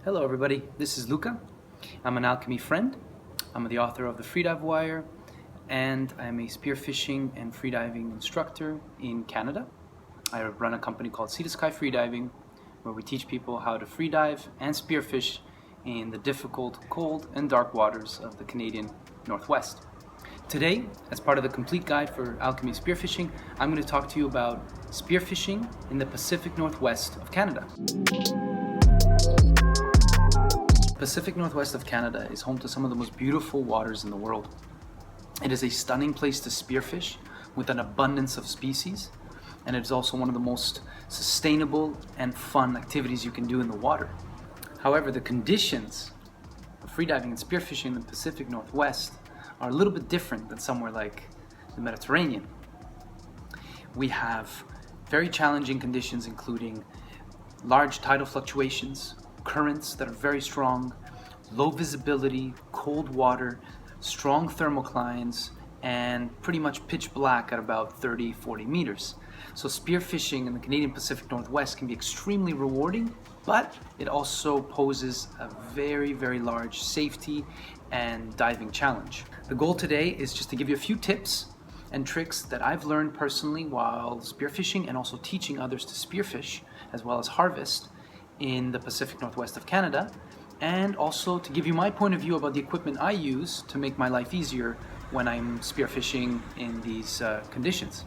Hello everybody, this is Luca. I'm an Alchemy friend. I'm the author of the Freedive Wire, and I'm a spearfishing and freediving instructor in Canada. I run a company called Sea to Sky Freediving, where we teach people how to freedive and spearfish in the difficult, cold and dark waters of the Canadian Northwest. Today, as part of the complete guide for Alchemy Spearfishing, I'm going to talk to you about spearfishing in the Pacific Northwest of Canada. Pacific Northwest of Canada is home to some of the most beautiful waters in the world. It is a stunning place to spearfish with an abundance of species, and it is also one of the most sustainable and fun activities you can do in the water. However, the conditions of freediving and spearfishing in the Pacific Northwest are a little bit different than somewhere like the Mediterranean. We have very challenging conditions, including large tidal fluctuations, currents that are very strong, low visibility, cold water, strong thermoclines, and pretty much pitch black at about 30-40 meters. So spearfishing in the Canadian Pacific Northwest can be extremely rewarding, but it also poses a very, very large safety and diving challenge. The goal today is just to give you a few tips and tricks that I've learned personally while spearfishing and also teaching others to spearfish as well as harvest in the Pacific Northwest of Canada, and also to give you my point of view about the equipment I use to make my life easier when I'm spearfishing in these conditions.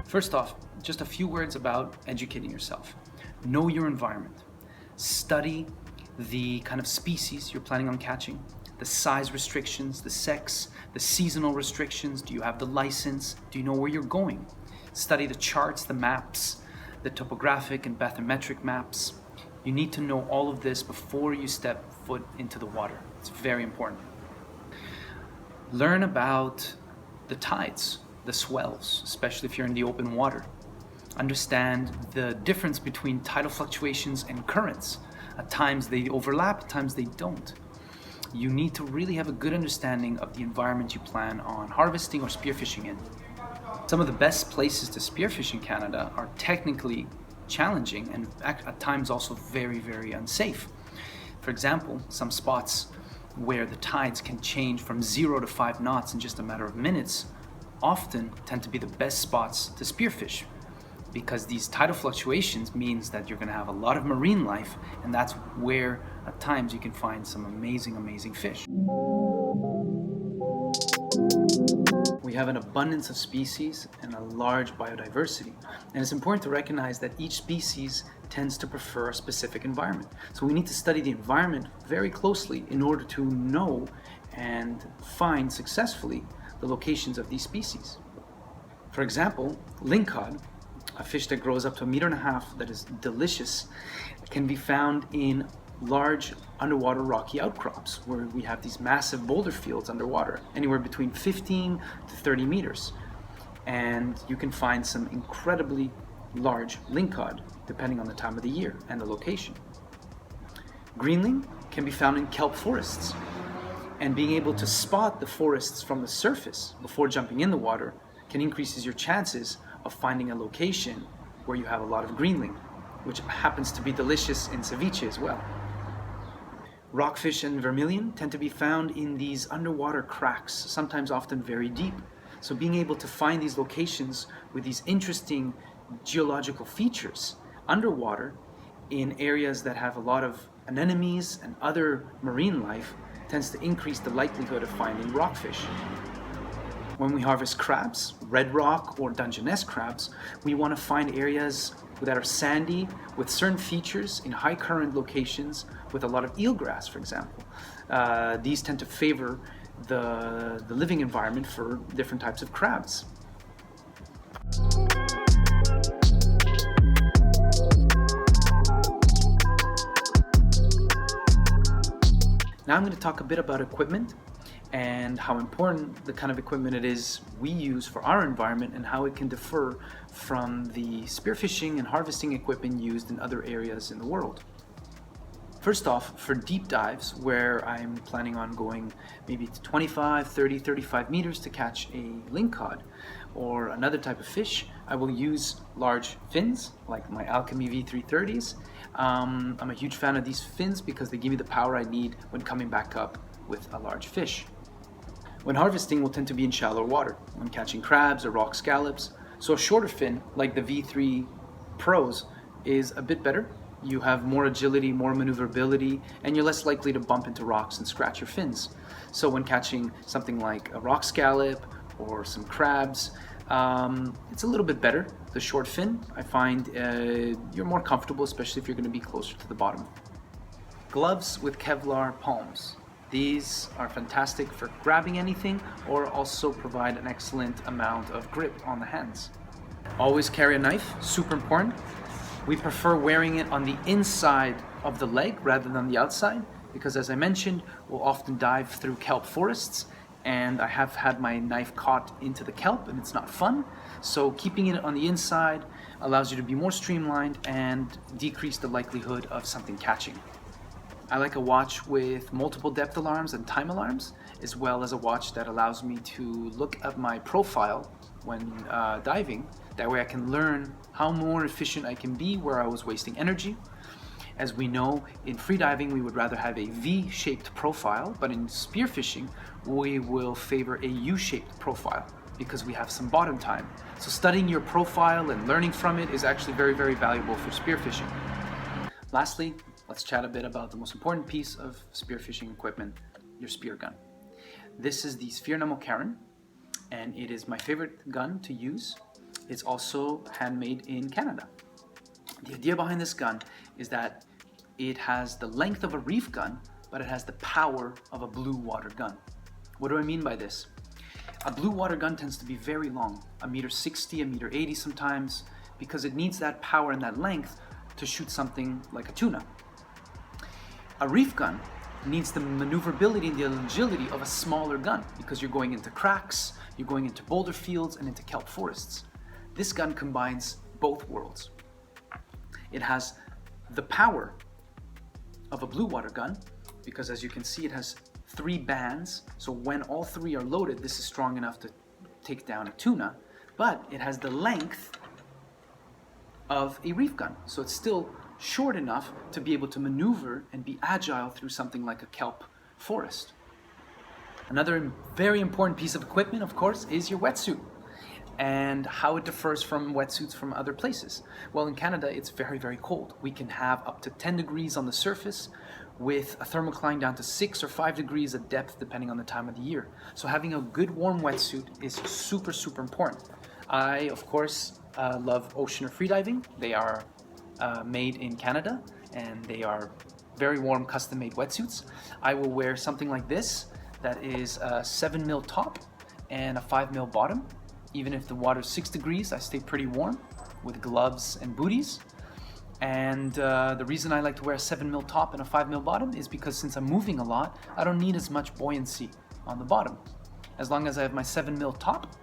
First off, just a few words about educating yourself. Know your environment. Study the kind of species you're planning on catching, the size restrictions, the sex, the seasonal restrictions. Do you have the license? Do you know where you're going? Study the charts, the maps, the topographic and bathymetric maps. You need to know all of this before you step foot into the water. It's very important. Learn about the tides, the swells, especially if you're in the open water. Understand the difference between tidal fluctuations and currents. At times they overlap, at times they don't. You need to really have a good understanding of the environment you plan on harvesting or spearfishing in. Some of the best places to spearfish in Canada are technically challenging and at times also very, very unsafe. For example, some spots where the tides can change from 0 to 5 knots in just a matter of minutes often tend to be the best spots to spearfish, because these tidal fluctuations means that you're going to have a lot of marine life, and that's where at times you can find some amazing fish. We have an abundance of species and a large biodiversity, and it's important to recognize that each species tends to prefer a specific environment. So we need to study the environment very closely in order to know and find successfully the locations of these species. For example, lingcod, a fish that grows up to 1.5 meters that is delicious, can be found in large underwater rocky outcrops where we have these massive boulder fields underwater, anywhere between 15 to 30 meters. And you can find some incredibly large lingcod depending on the time of the year and the location. Greenling can be found in kelp forests, and being able to spot the forests from the surface before jumping in the water can increase your chances of finding a location where you have a lot of greenling, which happens to be delicious in ceviche as well. Rockfish and vermilion tend to be found in these underwater cracks, sometimes often very deep. So being able to find these locations with these interesting geological features underwater in areas that have a lot of anemones and other marine life tends to increase the likelihood of finding rockfish. When we harvest crabs, red rock or Dungeness crabs, we want to find areas that are sandy with certain features in high current locations with a lot of eelgrass, for example. These tend to favor the living environment for different types of crabs. Now I'm going to talk a bit about equipment and how important the kind of equipment it is we use for our environment and how it can differ from the spearfishing and harvesting equipment used in other areas in the world. First off, for deep dives where I'm planning on going maybe to 25, 30, 35 meters to catch a lingcod or another type of fish, I will use large fins like my Alchemy V330s. I'm a huge fan of these fins because they give me the power I need when coming back up with a large fish. When harvesting, we'll tend to be in shallow water when catching crabs or rock scallops. So a shorter fin like the V3 Pros is a bit better. You have more agility, more maneuverability, and you're less likely to bump into rocks and scratch your fins. So when catching something like a rock scallop or some crabs, it's a little bit better. The short fin, I find you're more comfortable, especially if you're going to be closer to the bottom. Gloves with Kevlar palms. These are fantastic for grabbing anything or also provide an excellent amount of grip on the hands. Always carry a knife, super important. We prefer wearing it on the inside of the leg rather than the outside because, as I mentioned, we'll often dive through kelp forests, and I have had my knife caught into the kelp and it's not fun. So keeping it on the inside allows you to be more streamlined and decrease the likelihood of something catching. I like a watch with multiple depth alarms and time alarms, as well as a watch that allows me to look at my profile when diving. That way I can learn how more efficient I can be where I was wasting energy. As we know, in freediving we would rather have a V-shaped profile, but in spearfishing we will favor a U-shaped profile because we have some bottom time. So studying your profile and learning from it is actually very, very valuable for spearfishing. Lastly, let's chat a bit about the most important piece of spearfishing equipment, your spear gun. This is the Spearnamo Karen, and it is my favorite gun to use. It's also handmade in Canada. The idea behind this gun is that it has the length of a reef gun, but it has the power of a blue water gun. What do I mean by this? A blue water gun tends to be very long, 1.60 m, 1.80 m sometimes, because it needs that power and that length to shoot something like a tuna. A reef gun needs the maneuverability and the agility of a smaller gun because you're going into cracks, you're going into boulder fields and into kelp forests. This gun combines both worlds. It has the power of a blue water gun because, as you can see, it has 3 bands. So when all 3 are loaded, this is strong enough to take down a tuna, but it has the length of a reef gun. So it's still short enough to be able to maneuver and be agile through something like a kelp forest. Another very important piece of equipment, of course, is your wetsuit and how it differs from wetsuits from other places. Well, in Canada, it's very, very cold. We can have up to 10 degrees on the surface with a thermocline down to 6 or 5 degrees at depth, depending on the time of the year. So having a good warm wetsuit is super, super important. I, of course, love ocean or freediving. They are made in Canada and they are very warm custom-made wetsuits. I will wear something like this that is a 7 mil top and a 5 mil bottom. Even if the water's 6 degrees, I stay pretty warm with gloves and booties. And the reason I like to wear a 7 mil top and a 5 mil bottom is because since I'm moving a lot, I don't need as much buoyancy on the bottom. As long as I have my 7 mil top,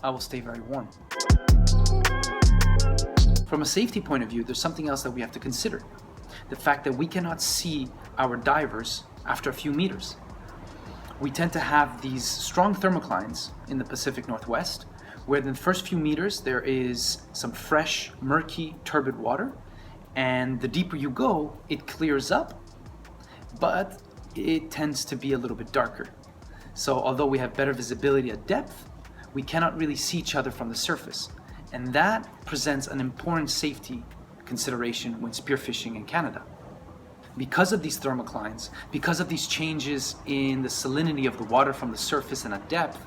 I will stay very warm. From a safety point of view, there's something else that we have to consider. The fact that we cannot see our divers after a few meters. We tend to have these strong thermoclines in the Pacific Northwest, where in the first few meters there is some fresh, murky, turbid water, and the deeper you go, it clears up, but it tends to be a little bit darker. So although we have better visibility at depth, we cannot really see each other from the surface, and that presents an important safety consideration when spearfishing in Canada. Because of these thermoclines, because of these changes in the salinity of the water from the surface and at depth,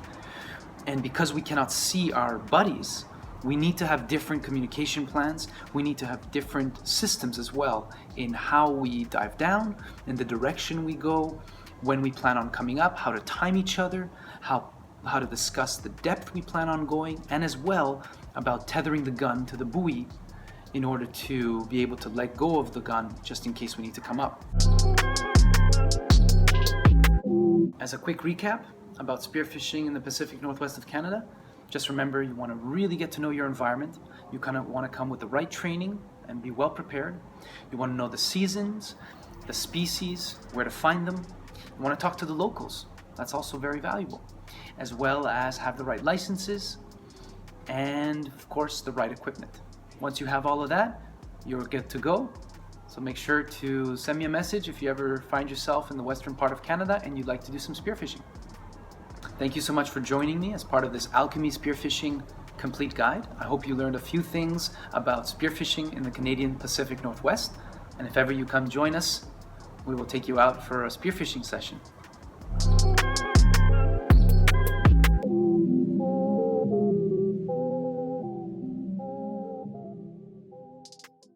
and because we cannot see our buddies, we need to have different communication plans. We need to have different systems as well in how we dive down, in the direction we go, when we plan on coming up, how to time each other, how to discuss the depth we plan on going, and as well about tethering the gun to the buoy in order to be able to let go of the gun just in case we need to come up. As a quick recap about spearfishing in the Pacific Northwest of Canada, just remember you want to really get to know your environment. You kind of want to come with the right training and be well prepared. You want to know the seasons, the species, where to find them. You want to talk to the locals. That's also very valuable. As well as have the right licenses, and of course the right equipment. Once you have all of that, you're good to go. So make sure to send me a message if you ever find yourself in the western part of Canada and you'd like to do some spearfishing. Thank you so much for joining me as part of this Alchemy Spearfishing Complete Guide. I hope you learned a few things about spearfishing in the Canadian Pacific Northwest. And if ever you come join us, we will take you out for a spearfishing session.